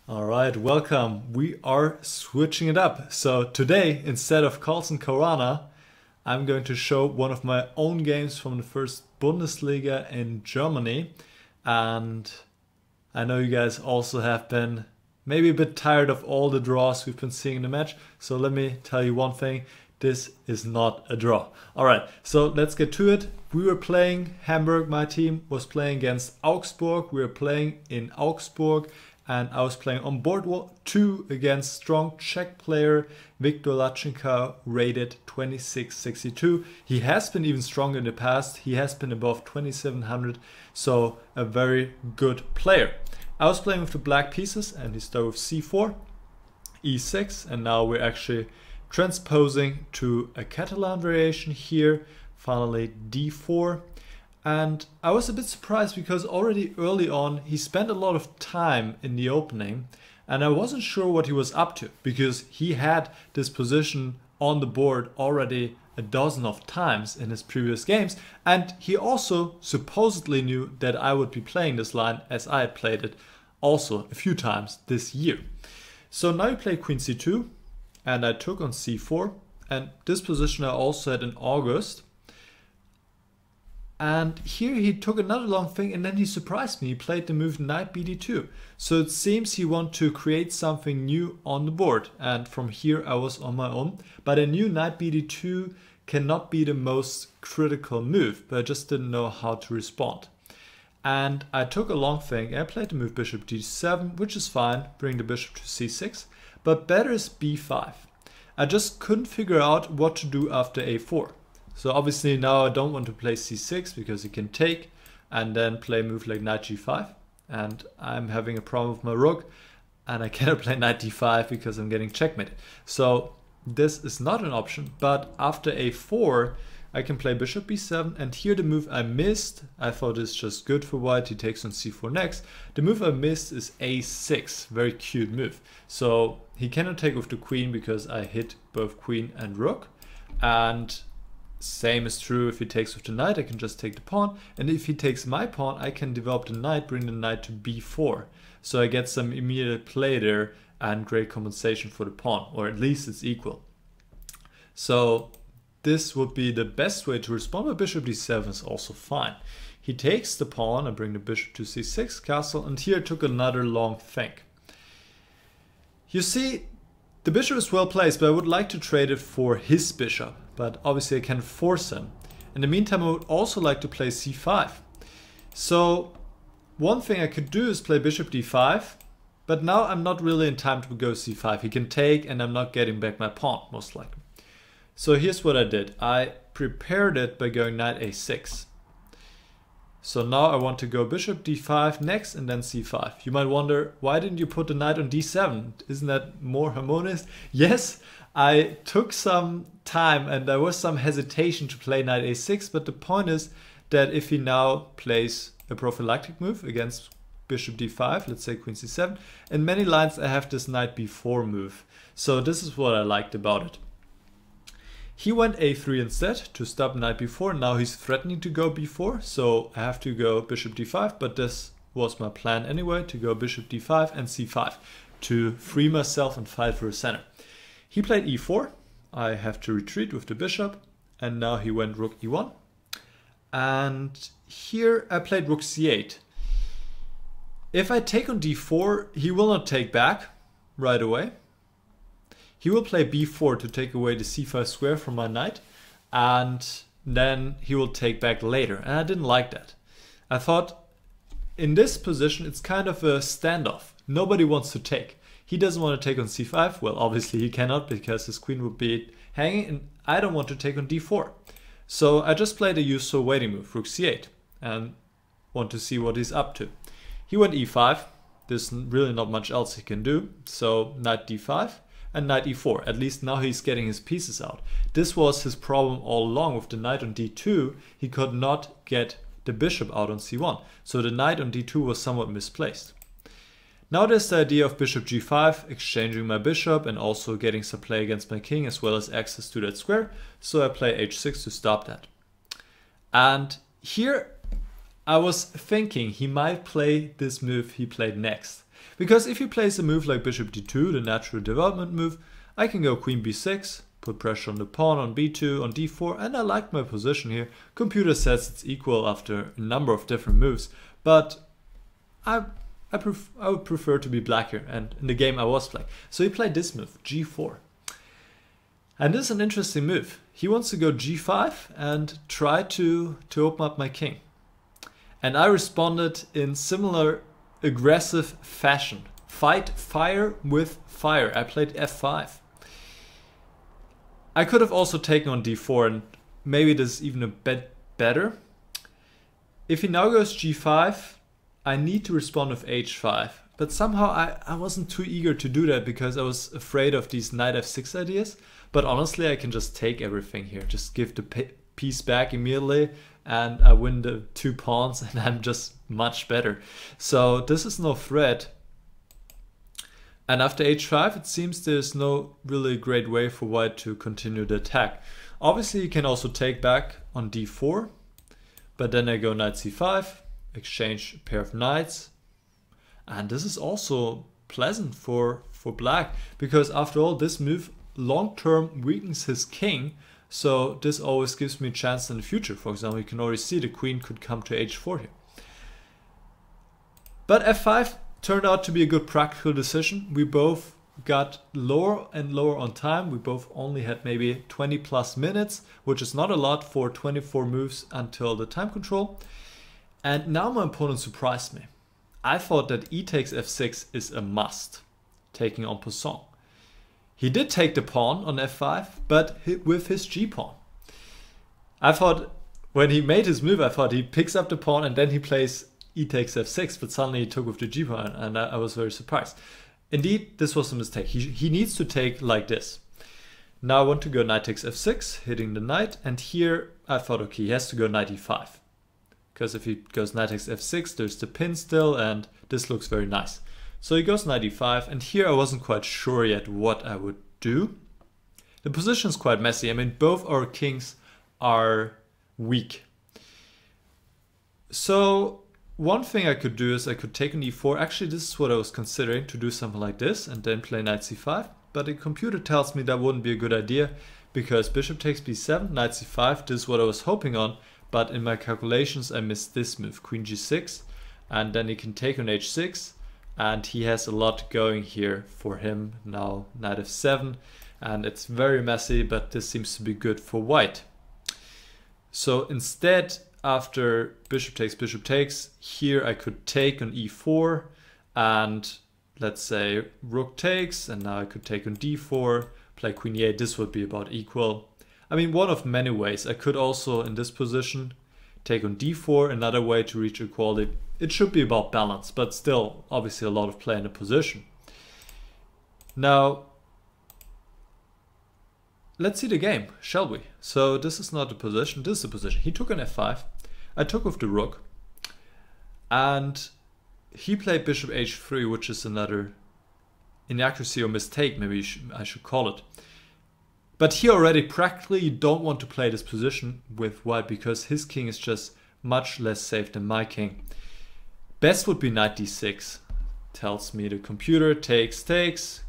All right, welcome. We are switching it up. So today, instead of Carlsen Corana, I'm going to show one of my own games from the first Bundesliga in Germany. And I know you guys also have been maybe a bit tired of all the draws we've been seeing in the match. So let me tell you one thing. This is not a draw. All right, so let's get to it. We were playing Hamburg. My team was playing against Augsburg. We were playing in Augsburg. And I was playing on board 2 against strong Czech player Viktor Laznicka, rated 2662. He has been even stronger in the past. He has been above 2700, so a very good player. I was playing with the black pieces and he started with c4, e6, and now we're actually transposing to a Catalan variation here, finally d4. And I was a bit surprised because already early on he spent a lot of time in the opening and I wasn't sure what he was up to because he had this position on the board already a dozen of times in his previous games, and he also supposedly knew that I would be playing this line as I had played it also a few times this year. So now you play queen c2 and I took on c4, and this position I also had in August. And here he took another long thing and then he surprised me. He played the move knight bd2. So it seems he wanted to create something new on the board. And from here I was on my own. But I knew knight bd2 cannot be the most critical move, but I just didn't know how to respond. And I took a long thing. I played the move bishop d7, which is fine. Bring the bishop to c6. But better is b5. I just couldn't figure out what to do after a4. So obviously now I don't want to play c6 because he can take and then play a move like knight g5. And I'm having a problem with my rook and I cannot play knight d5 because I'm getting checkmated. So this is not an option, but after a4 I can play bishop b7, and here the move I missed, I thought is just good for white, he takes on c4 next. The move I missed is a6, very cute move. So he cannot take with the queen because I hit both queen and rook, and same is true if he takes with the knight, I can just take the pawn, and if he takes my pawn, I can develop the knight, bring the knight to b4. So I get some immediate play there and great compensation for the pawn, or at least it's equal. So this would be the best way to respond, but bishop d7 is also fine. He takes the pawn, I bring the bishop to c6, castle, and here I took another long think. You see, the bishop is well placed, but I would like to trade it for his bishop. But obviously I can force him. In the meantime, I would also like to play c5. So one thing I could do is play bishop d5, but now I'm not really in time to go c5. He can take and I'm not getting back my pawn, most likely. So here's what I did. I prepared it by going knight a6. So now I want to go bishop d5 next and then c5. You might wonder, why didn't you put the knight on d7? Isn't that more harmonious? Yes, I took some time and there was some hesitation to play knight a6, but the point is that if he now plays a prophylactic move against bishop d5, let's say queen c7, in many lines I have this knight b4 move. So this is what I liked about it. He went a3 instead to stop knight b4. Now he's threatening to go b4, so I have to go bishop d5, but this was my plan anyway, to go bishop d5 and c5 to free myself and fight for a center. He played e4, I have to retreat with the bishop, and now he went rook e1. And here I played rook c8. If I take on d4, he will not take back right away. He will play b4 to take away the c5 square from my knight, and then he will take back later. And I didn't like that. I thought in this position it's kind of a standoff. Nobody wants to take. He doesn't want to take on c5. Well, obviously he cannot because his queen would be hanging, and I don't want to take on d4. So I just played a usual waiting move, rook c8, and want to see what he's up to. He went e5. There's really not much else he can do. So knight d5. And knight e4. At least now he's getting his pieces out. This was his problem all along. With the knight on d2, he could not get the bishop out on c1. So the knight on d2 was somewhat misplaced. Now there's the idea of bishop g5, exchanging my bishop and also getting some play against my king as well as access to that square. So I play h6 to stop that. And here I was thinking he might play this move he played next. Because if he plays a move like bishop d2, the natural development move, I can go queen b6, put pressure on the pawn on b2, on d4, and I like my position here. Computer says it's equal after a number of different moves, but I would prefer to be black here, and in the game I was playing. So he played this move, g4. And this is an interesting move. He wants to go g5 and try to open up my king. And I responded in similar aggressive fashion. Fight fire with fire. I played f5. I could have also taken on d4, and maybe this is even a bit better. If he now goes g5, I need to respond with h5. But somehow I wasn't too eager to do that because I was afraid of these knight f6 ideas. But honestly, I can just take everything here. Just give the piece back immediately and I win the 2 pawns and I'm just much better. So this is no threat. And after h5, it seems there's no really great way for white to continue the attack. Obviously, you can also take back on d4. But then I go knight c5, exchange a pair of knights. And this is also pleasant for black, because after all, this move long-term weakens his king. So this always gives me a chance in the future. For example, you can already see the queen could come to h4 here. But f5 turned out to be a good practical decision. We both got lower and lower on time. We both only had maybe 20 plus minutes, which is not a lot for 24 moves until the time control. And now my opponent surprised me. I thought that e takes f6 is a must, taking en passant. He did take the pawn on f5, but with his g-pawn. I thought, when he made his move, I thought he picks up the pawn and then he plays e takes f6, but suddenly he took with the g-pawn, and I was very surprised. Indeed, this was a mistake. He needs to take like this. Now I want to go knight takes f6, hitting the knight, and here I thought, okay, he has to go knight e5. Because if he goes knight takes f6, there's the pin still, and this looks very nice. So he goes knight e5, and here I wasn't quite sure yet what I would do. The position is quite messy. I mean, both our kings are weak. So one thing I could do is I could take an e4. Actually, this is what I was considering, to do something like this and then play knight c5. But the computer tells me that wouldn't be a good idea, because bishop takes b7, knight c5, this is what I was hoping on. But in my calculations, I missed this move, queen g6, and then he can take on h6, and he has a lot going here for him. Now knight f7, and it's very messy, but this seems to be good for white. So instead, after bishop takes, here I could take on e4, and let's say rook takes, and now I could take on d4, play queen e8, this would be about equal. I mean, one of many ways. I could also, in this position, take on d4, another way to reach equality. It should be about balance, but still, obviously a lot of play in the position. Now, let's see the game, shall we? So this is not the position, this is the position. He took on f5, I took with the rook, and he played bishop h3, which is another inaccuracy or mistake, maybe I should call it. But here already, practically, you don't want to play this position with white because his king is just much less safe than my king. Best would be knight d6. Tells me the computer takes,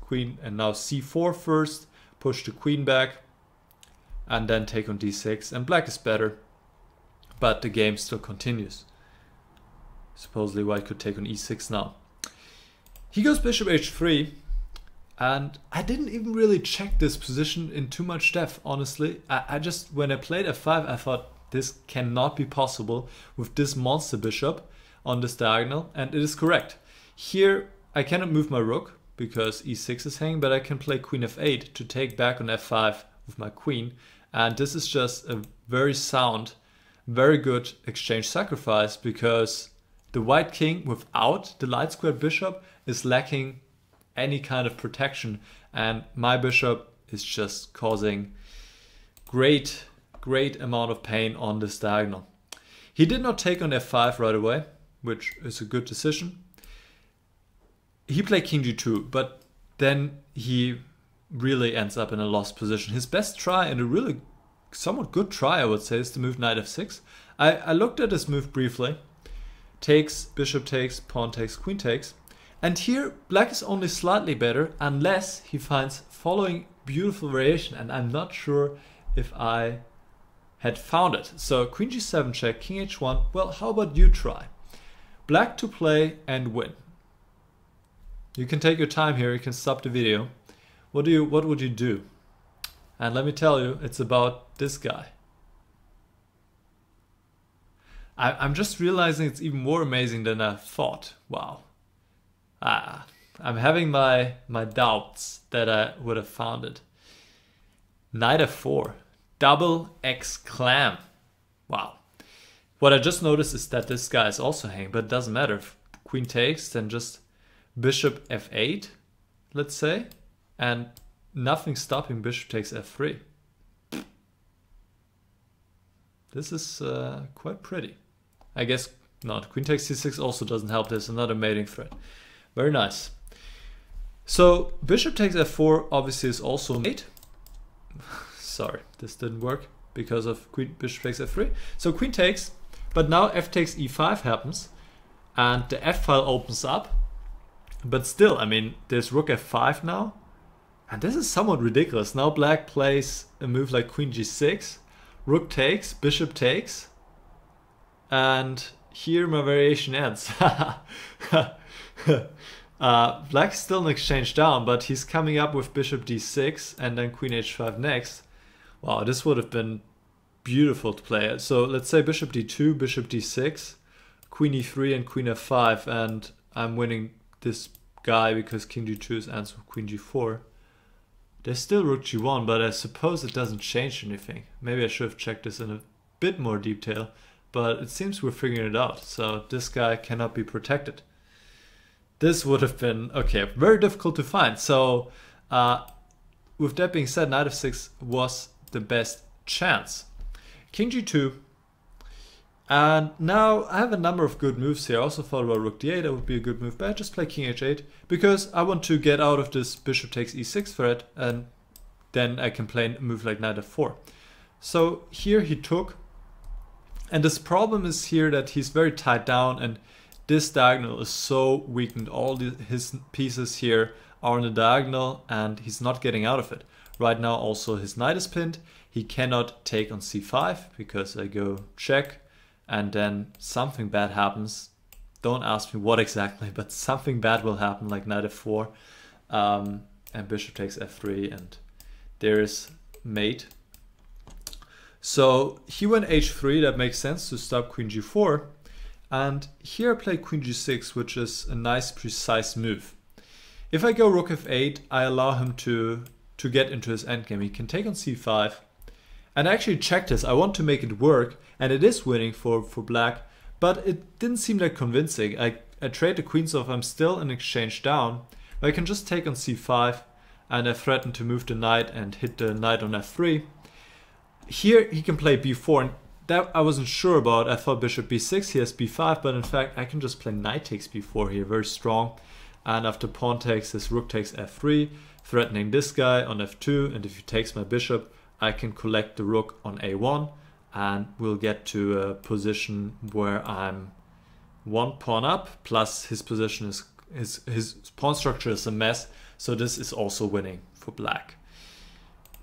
queen, and now c4 first, push the queen back, and then take on d6. And black is better, but the game still continues. Supposedly white could take on e6 now. He goes bishop h3. And I didn't even really check this position in too much depth, honestly. I just, when I played f5, I thought this cannot be possible with this monster bishop on this diagonal, and it is correct. Here, I cannot move my rook because e6 is hanging, but I can play queen f8 to take back on f5 with my queen, and this is just a very sound, very good exchange sacrifice, because the white king without the light squared bishop is lacking any kind of protection, and my bishop is just causing great amount of pain on this diagonal. He did not take on f5 right away, which is a good decision. He played king g2, but then he really ends up in a lost position. His best try, and a really somewhat good try I would say, is to move knight f6. I looked at this move briefly. Takes, bishop takes, pawn takes, queen takes. And here black is only slightly better unless he finds following beautiful variation, and I'm not sure if I had found it. So queen g7 check, king h1. Well, how about you try? Black to play and win. You can take your time here, you can stop the video. What would you do? And let me tell you, it's about this guy. I'm just realizing it's even more amazing than I thought. Wow. I'm having my doubts that I would have found it. Knight f4. Double X clam. Wow. What I just noticed is that this guy is also hanging, but it doesn't matter. If queen takes, then just bishop f8, let's say, and nothing stopping bishop takes f3. This is quite pretty. I guess not. Queen takes c6 also doesn't help. There's another mating threat. Very nice. So bishop takes f4 obviously is also mate. Sorry, this didn't work because of bishop takes f3. So queen takes, but now f takes e5 happens, and the f file opens up. But still, I mean, there's rook f5 now, and this is somewhat ridiculous. Now black plays a move like queen g6, rook takes, bishop takes, and here my variation ends. Black is still an exchange down, but he's coming up with bishop d6 and then queen h5 next. Wow, this would have been beautiful to play. So let's say bishop d2, bishop d6, queen e3 and queen f5, and I'm winning this guy because king g2 is answered with queen g4. There's still rook g1, but I suppose it doesn't change anything. Maybe I should have checked this in a bit more detail, but it seems we're figuring it out. So this guy cannot be protected. This would have been, okay, very difficult to find. So with that being said, knight f6 was the best chance. King g2. And now I have a number of good moves here. I also thought about rook d8, that would be a good move, but I just play king h8 because I want to get out of this bishop takes e6 threat, and then I can play a move like knight f4. So here he took, and this problem is here that he's very tied down, and this diagonal is so weakened. All his pieces here are on the diagonal, and he's not getting out of it. Right now also his knight is pinned. He cannot take on c5 because I go check, and then something bad happens. Don't ask me what exactly, but something bad will happen, like knight f4, and bishop takes f3, and there is mate. So he went h3, that makes sense to stop queen g4, and here I play queen g6, which is a nice precise move. If I go rook f8, I allow him to get into his endgame. He can take on c5, and I actually checked this. I want to make it work, and it is winning for black, but it didn't seem that convincing. I trade the queen, so if I'm still in exchange down, I can just take on c5, and I threaten to move the knight and hit the knight on f3. Here he can play b4, and that I wasn't sure about. I thought bishop b6, he has b5, but in fact I can just play knight takes b4 here, very strong. And after pawn takes, his rook takes f3, threatening this guy on f2, and if he takes my bishop, I can collect the rook on a1, and we'll get to a position where I'm one pawn up, plus his position is his pawn structure is a mess, so this is also winning for black.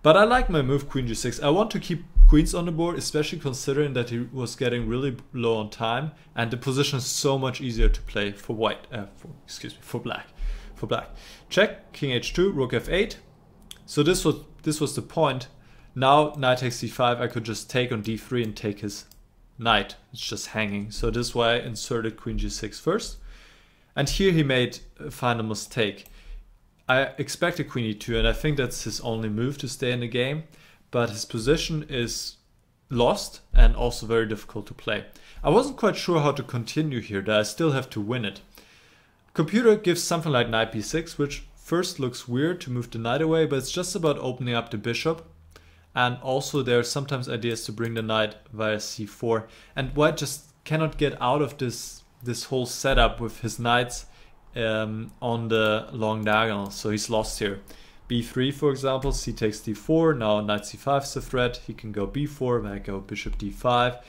But I like my move queen g6. I want to keep queens on the board, especially considering that he was getting really low on time, and the position is so much easier to play for white. For black. For black. Check, king h2, rook f8. So this was the point. Now knight takes c5. I could just take on d3 and take his knight. It's just hanging. So this is why I inserted queen g6 first. And here he made a final mistake. I expected queen e2, and I think that's his only move to stay in the game, but his position is lost and also very difficult to play. I wasn't quite sure how to continue here, that I still have to win it. Computer gives something like knight b6, which first looks weird to move the knight away, but it's just about opening up the bishop, and also there are sometimes ideas to bring the knight via c4, and white just cannot get out of this whole setup with his knights on the long diagonal, so he's lost here. b3 for example, c takes d4, now knight c5 is a threat, he can go b4, I go bishop d5,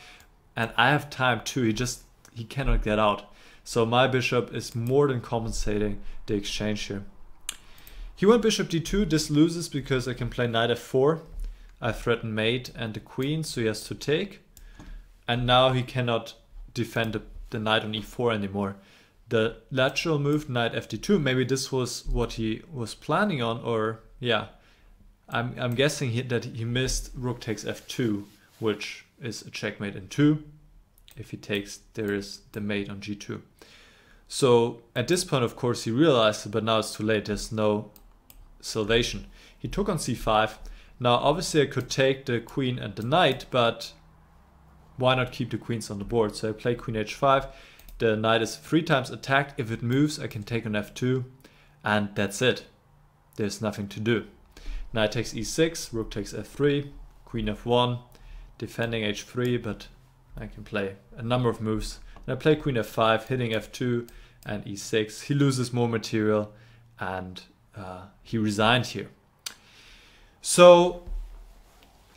and I have time too, he cannot get out. So my bishop is more than compensating the exchange here. He went bishop d2. This loses because I can play knight f4. I threaten mate and the queen, so he has to take. And now he cannot defend the knight on e4 anymore. The lateral move, knight fd2, maybe this was what he was planning on, or yeah. I'm guessing that he missed rook takes f2, which is a checkmate in 2. If he takes, there is the mate on g2. So at this point, of course, he realized it, but now it's too late. There's no salvation. He took on c5. Now, obviously, I could take the queen and the knight, but why not keep the queens on the board? So I play queen h5. The knight is 3 times attacked. If it moves, I can take on f2, and that's it. There's nothing to do. Knight takes e6, rook takes f3, queen f1, defending h3, but I can play a number of moves. And I play queen f5, hitting f2 and e6. He loses more material, and he resigned here. So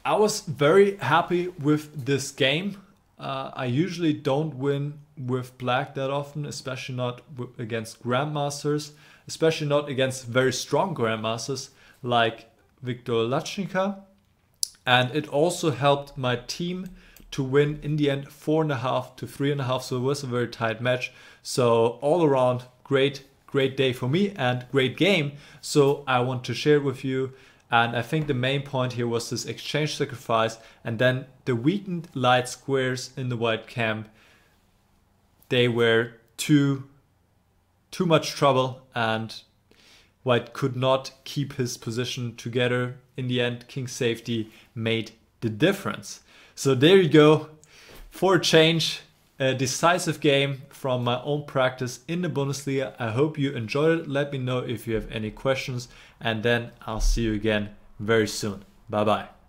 I was very happy with this game. I usually don't win with black that often, especially not against grandmasters, especially not against very strong grandmasters like Viktor Laznicka. And it also helped my team to win in the end 4.5 to 3.5. So it was a very tight match. So all around, great day for me and great game. So I want to share it with you. And I think the main point here was this exchange sacrifice, and then the weakened light squares in the white camp. They were too much trouble, and white could not keep his position together. In the end, king safety made the difference. So there you go. For a change, a decisive game from my own practice in the Bundesliga. I hope you enjoyed it. Let me know if you have any questions, and then I'll see you again very soon. Bye bye.